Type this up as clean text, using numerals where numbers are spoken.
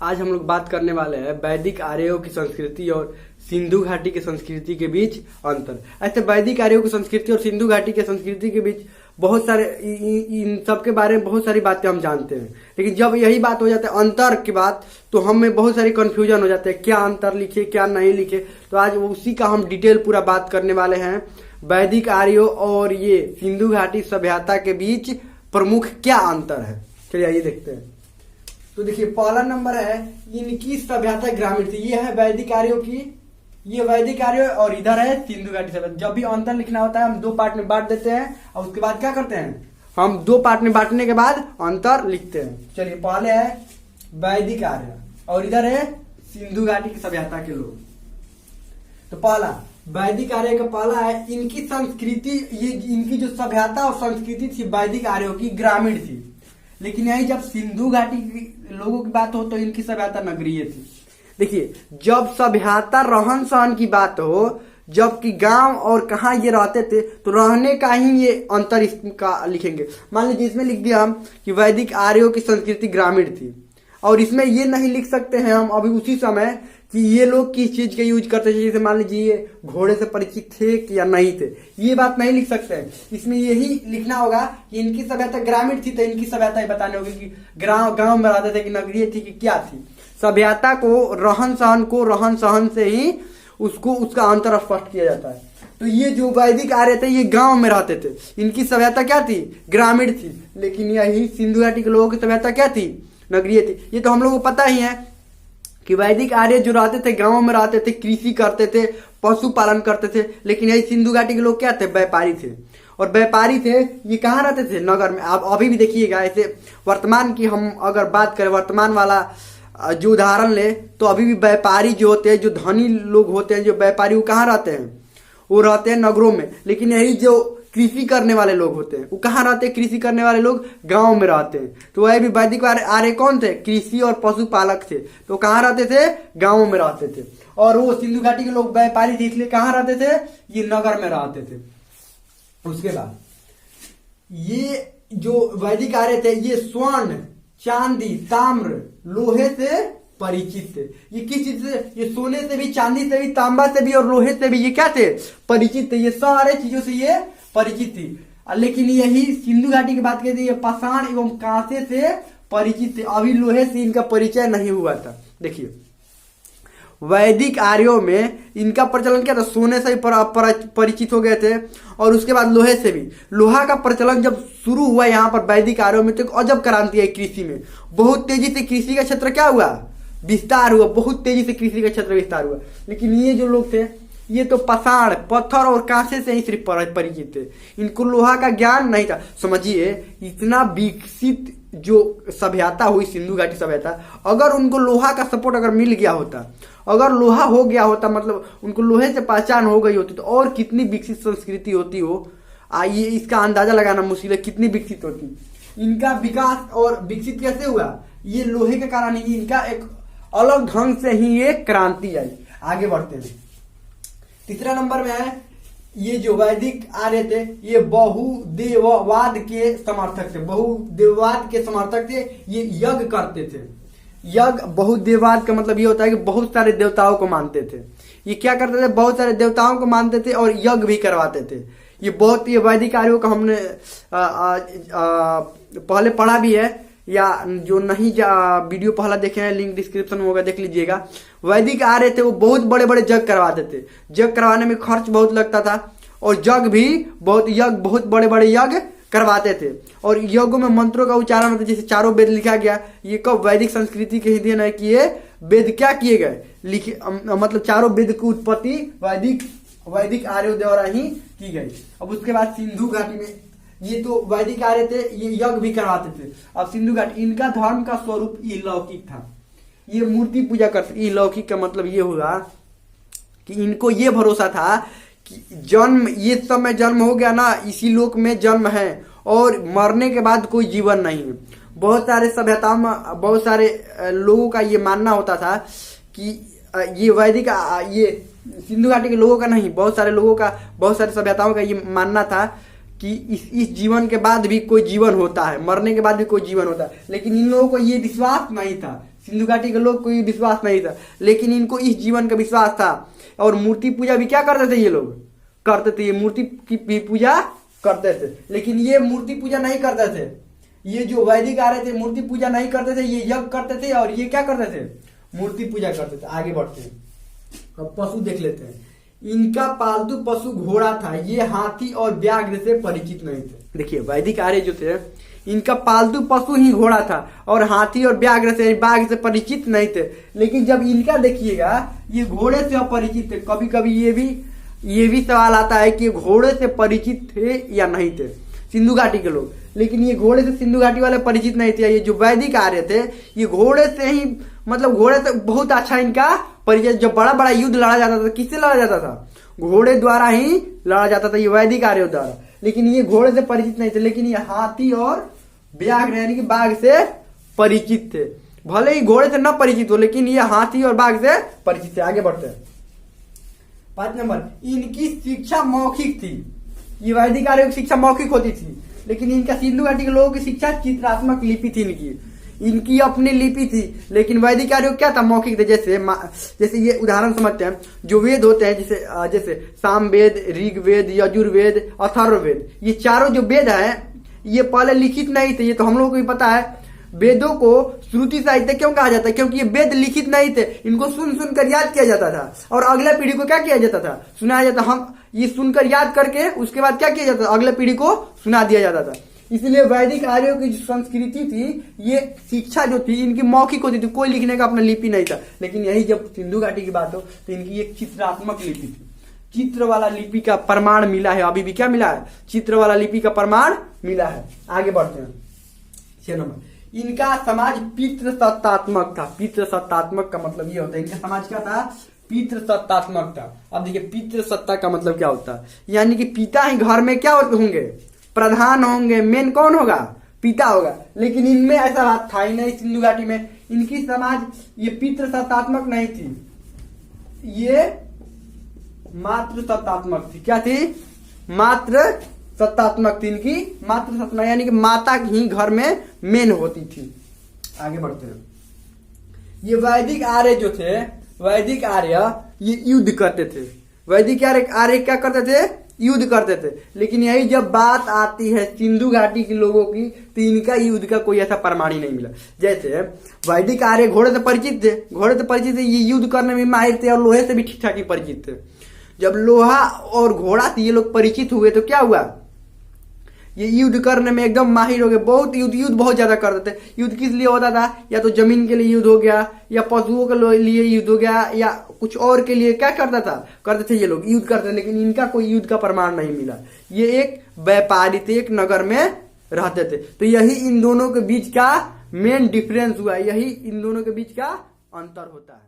आज हम लोग बात करने वाले हैं वैदिक आर्यों की संस्कृति और सिंधु घाटी की संस्कृति के बीच अंतर। ऐसे वैदिक आर्यों की संस्कृति और सिंधु घाटी की संस्कृति के बीच बहुत सारे इन सब के बारे में बहुत सारी बातें हम जानते हैं, लेकिन जब यही बात हो जाता है अंतर की बात, तो हमें बहुत सारी कंफ्यूजन हो जाते हैं, क्या अंतर लिखे क्या नहीं लिखे। तो आज उसी का हम डिटेल पूरा बात करने वाले हैं। वैदिक आर्यों और ये सिंधु घाटी सभ्यता के बीच प्रमुख क्या अंतर है, चलिए आइए देखते हैं। तो देखिए पहला नंबर है इनकी सभ्यता ग्रामीण थी। ये है वैदिक आर्यों की, ये वैदिक आर्य और इधर है सिंधु घाटी सभ्यता। जब भी अंतर लिखना होता है हम दो पार्ट में बांट देते हैं और उसके बाद क्या करते हैं, हम दो पार्ट में बांटने के बाद अंतर लिखते हैं। चलिए पहले है वैदिक आर्य और इधर है सिंधु घाटी की सभ्यता के लोग। तो पहला वैदिक आर्य का पहला है इनकी संस्कृति, ये इनकी जो सभ्यता और संस्कृति थी वैदिक आर्यों की ग्रामीण थी, लेकिन यही जब सिंधु घाटी के लोगों की बात हो तो इनकी सभ्यता नगरीय थी। देखिए जब सभ्यता रहन सहन की बात हो, जबकि गांव और कहाँ ये रहते थे, तो रहने का ही ये अंतर इसका लिखेंगे। मान लीजिए इसमें लिख दिया हम कि वैदिक आर्यों की संस्कृति ग्रामीण थी, और इसमें ये नहीं लिख सकते हैं हम अभी उसी समय कि ये लोग किस चीज का यूज करते थे। जैसे मान लीजिए ये घोड़े से परिचित थे या नहीं थे, ये बात नहीं लिख सकते हैं। इसमें यही लिखना होगा कि इनकी सभ्यता ग्रामीण थी, तो इनकी सभ्यता ही बताने होगी कि गांव में रहते थे कि नगरीय थी कि क्या थी। सभ्यता को रहन सहन से ही उसको उसका अंतर स्पष्ट किया जाता है। तो ये जो वैदिक आर्य थे ये गांव में रहते थे, इनकी सभ्यता क्या थी, ग्रामीण थी। लेकिन यही सिंधु घाटी के लोगों की सभ्यता क्या थी, नगरीय थी। ये तो हम लोग को पता ही है कि वैदिक आर्य जो रहते थे गांव में रहते थे, कृषि करते थे, पशुपालन करते थे। लेकिन यही सिंधु घाटी के लोग क्या थे, व्यापारी थे। और व्यापारी थे ये कहाँ रहते थे, नगर में। आप अभी भी देखिएगा, ऐसे वर्तमान की हम अगर बात करें, वर्तमान वाला जो उदाहरण ले, तो अभी भी व्यापारी जो होते हैं, जो धनी लोग होते हैं, जो व्यापारी, वो कहाँ रहते हैं, वो रहते हैं नगरों में। लेकिन यही जो कृषि करने वाले लोग होते हैं वो कहाँ रहते हैं, कृषि करने वाले लोग गांव में रहते हैं। तो वह भी वैदिक आर्य कौन थे, कृषि और पशुपालक थे, तो कहाँ रहते थे, गांव में रहते थे। और वो सिंधु घाटी के लोग व्यापारी थे, इसलिए कहाँ रहते थे, ये नगर में रहते थे। उसके बाद ये जो वैदिक आर्य थे ये स्वर्ण, चांदी, ताम्र, लोहे से परिचित थे। ये किस चीज से, ये सोने से भी, चांदी से भी, तांबा से भी और लोहे से भी ये क्या थे, परिचित थे। ये सारे चीजों से ये परिचित थी। लेकिन यही सिंधु घाटी की बात करते, ये पाषाण एवं कांसे से परिचित थे। अभी लोहे से इनका परिचय नहीं हुआ था। देखिए वैदिक आर्यों में इनका प्रचलन क्या था, सोने से भी परिचित हो गए थे, और उसके बाद लोहे से भी। लोहा का प्रचलन जब शुरू हुआ यहाँ पर वैदिक आर्यों में, तो एक अजब क्रांति आई कृषि में। बहुत तेजी से कृषि का क्षेत्र क्या हुआ, विस्तार हुआ, बहुत तेजी से कृषि का क्षेत्र विस्तार हुआ। लेकिन ये जो लोग थे ये तो पाषाण, पत्थर और कांसे से ही सिर्फ परिचित थे, इनको लोहा का ज्ञान नहीं था। समझिए इतना विकसित जो सभ्यता हुई सिंधु घाटी सभ्यता, अगर उनको लोहा का सपोर्ट अगर मिल गया होता, अगर लोहा हो गया होता, मतलब उनको लोहे से पहचान हो गई होती, तो और कितनी विकसित संस्कृति होती हो, आइए इसका अंदाजा लगाना मुश्किल है कितनी विकसित होती। इनका विकास और विकसित कैसे हुआ, ये लोहे के कारण ही, इनका एक अलग ढंग से ही एक क्रांति आई। आगे बढ़ते हैं। तीसरा नंबर में है ये जो वैदिक आर्य थे ये बहुदेववाद के समर्थक थे। बहुदेववाद के समर्थक थे, ये यज्ञ करते थे। यज्ञ, बहुदेववाद का मतलब ये होता है कि बहुत सारे देवताओं को मानते थे। ये क्या करते थे, बहुत सारे देवताओं को मानते थे और यज्ञ भी करवाते थे। ये वैदिक आर्यों का हमने पहले पढ़ा भी है, या जो नहीं वीडियो पहला देखे हैं लिंक डिस्क्रिप्शन में होगा, देख लीजिएगा। वैदिक आर्य थे वो बहुत बड़े बड़े यज्ञ करवाते थे। यज्ञ करवाने में खर्च बहुत लगता था, और यज्ञ भी बहुत बड़े बड़े यज्ञ करवाते थे। और यज्ञों में मंत्रों का उच्चारण होता है, जैसे चारों वेद लिखा गया। ये कब, वैदिक संस्कृति के ही देन है कि ये वेद क्या किए गए, लिखे, मतलब चारों वेद की उत्पत्ति वैदिक आर्यों द्वारा ही की गई। अब उसके बाद सिंधु घाटी में ये तो वैदिक आर्य थे, ये यज्ञ भी करवाते थे। अब सिंधु घाटी, इनका धर्म का स्वरूप अलौकिक था। ये मूर्ति पूजा करते। अलौकिक का मतलब ये हुआ कि इनको ये भरोसा था कि जन्म, ये समय जन्म हो गया ना, इसी लोक में जन्म है, और मरने के बाद कोई जीवन नहीं है। बहुत सारे सभ्यताओं में बहुत सारे लोगों का ये मानना होता था कि ये वैदिक, ये सिंधु घाटी के लोगों का नहीं, बहुत सारे सभ्यताओं का ये मानना था कि इस जीवन के बाद भी कोई जीवन होता है, मरने के बाद भी कोई जीवन होता है। लेकिन इन लोगों को ये विश्वास नहीं था। सिंधु घाटी के लोग कोई विश्वास नहीं था, लेकिन इनको इस जीवन का विश्वास था। और मूर्ति पूजा भी क्या करते थे ये लोग, करते थे, ये मूर्ति की पूजा करते थे। लेकिन ये मूर्ति पूजा नहीं करते थे, ये जो वैदिक आ रहे थे मूर्ति पूजा नहीं करते थे, ये यज्ञ करते थे और ये क्या करते थे, मूर्ति पूजा करते थे। आगे बढ़ते हैं, अब पशु देख लेते हैं। इनका पालतू पशु घोड़ा था, ये हाथी और व्याघ्र से परिचित नहीं थे। देखिए वैदिक आर्य जो थे इनका पालतू पशु ही घोड़ा था और हाथी और व्याघ्र से, बाघ से परिचित नहीं थे। लेकिन जब इनका देखिएगा ये घोड़े से अपरिचित थे। कभी कभी ये भी सवाल आता है कि घोड़े से परिचित थे या नहीं थे सिंधु घाटी के लोग। लेकिन ये घोड़े से सिंधु घाटी वाले परिचित नहीं थे। ये जो वैदिक आर्य थे ये घोड़े से ही, मतलब घोड़े से बहुत अच्छा इनका परिचय। जब बड़ा बड़ा युद्ध लड़ा जाता था, किससे लड़ा जाता था, घोड़े द्वारा ही लड़ा जाता था, ये वैदिक आर्यों द्वारा। लेकिन ये घोड़े से परिचित नहीं थे, लेकिन ये हाथी और व्याघ्र यानी कि बाघ से परिचित थे। भले ही घोड़े से न परिचित हो, लेकिन ये हाथी और बाघ से परिचित थे। आगे बढ़ते हैं, 5 नंबर, इनकी शिक्षा मौखिक थी। ये वैदिक आर्यों की शिक्षा मौखिक होती थी, लेकिन इनका सिंधु घाटी के लोगों की शिक्षा चित्रात्मक लिपि थी। इनकी अपनी लिपि थी, लेकिन वैदिक आर्यों क्या था, मौखिक थे। जैसे ये उदाहरण समझते हैं, जो वेद होते हैं जैसे साम वेद, ऋग वेद, यजुर्वेद, अथर्ववेद, ये चारों जो वेद है ये पहले लिखित नहीं थे। ये तो हम लोगों को भी पता है। वेदों को श्रुति साहित्य क्यों कहा जाता है, क्योंकि ये वेद लिखित नहीं थे, इनको सुन कर याद किया जाता था और अगले पीढ़ी को क्या किया जाता था, सुनाया जाता। हम ये सुनकर याद करके उसके बाद क्या किया जाता था, अगले पीढ़ी को सुना दिया जाता था। इसलिए वैदिक आर्यों की जो संस्कृति थी, ये शिक्षा जो थी इनकी मौखिक होती थी, कोई लिखने का अपना लिपि नहीं था। लेकिन यही जब सिंधु घाटी की बात हो तो इनकी एक चित्रात्मक लिपि थी। चित्र वाला लिपि का प्रमाण मिला है, अभी भी क्या मिला है, चित्र वाला लिपि का प्रमाण मिला है। आगे बढ़ते हैं, 6 नंबर, इनका समाज पितृसत्तात्मक था। पितृसत्तात्मक का मतलब ये होता है, इनका समाज क्या था, पितृसत्तात्मक था। अब देखिए पितृसत्ता का मतलब क्या होता है, यानी कि पिता ही घर में क्या होंगे, प्रधान होंगे, मेन कौन होगा, पिता होगा। लेकिन इनमें ऐसा बात था ही नहीं। सिंधु घाटी में इनकी समाज ये पितृसत्तात्मक नहीं थी, ये मातृ सत्तात्मक थी। क्या थी, मातृ सत्तात्मक थी। इनकी मातृ सत्ता यानी कि माता ही घर में मेन होती थी। आगे बढ़ते हैं, ये वैदिक आर्य जो थे, वैदिक आर्य ये युद्ध करते थे। वैदिक आर्य क्या करते थे, युद्ध करते थे। लेकिन यही जब बात आती है सिंधु घाटी के लोगों की, तो इनका युद्ध का कोई ऐसा प्रमाण ही नहीं मिला। जैसे वैदिक आर्य घोड़े से परिचित थे, ये युद्ध करने में माहिर थे और लोहे से भी ठीक ठाक ही परिचित थे। जब लोहा और घोड़ा से ये लोग परिचित हुए तो क्या हुआ, ये युद्ध करने में एकदम माहिर हो गए। बहुत युद्ध बहुत ज्यादा करते थे। युद्ध किस लिए होता था, या तो जमीन के लिए युद्ध हो गया, या पशुओं के लिए युद्ध हो गया, या कुछ और के लिए क्या करते थे ये लोग, युद्ध करते थे। लेकिन इनका कोई युद्ध का प्रमाण नहीं मिला। ये एक व्यापारी थे, एक नगर में रहते थे। तो यही इन दोनों के बीच का मेन डिफरेंस हुआ, यही इन दोनों के बीच का अंतर होता है।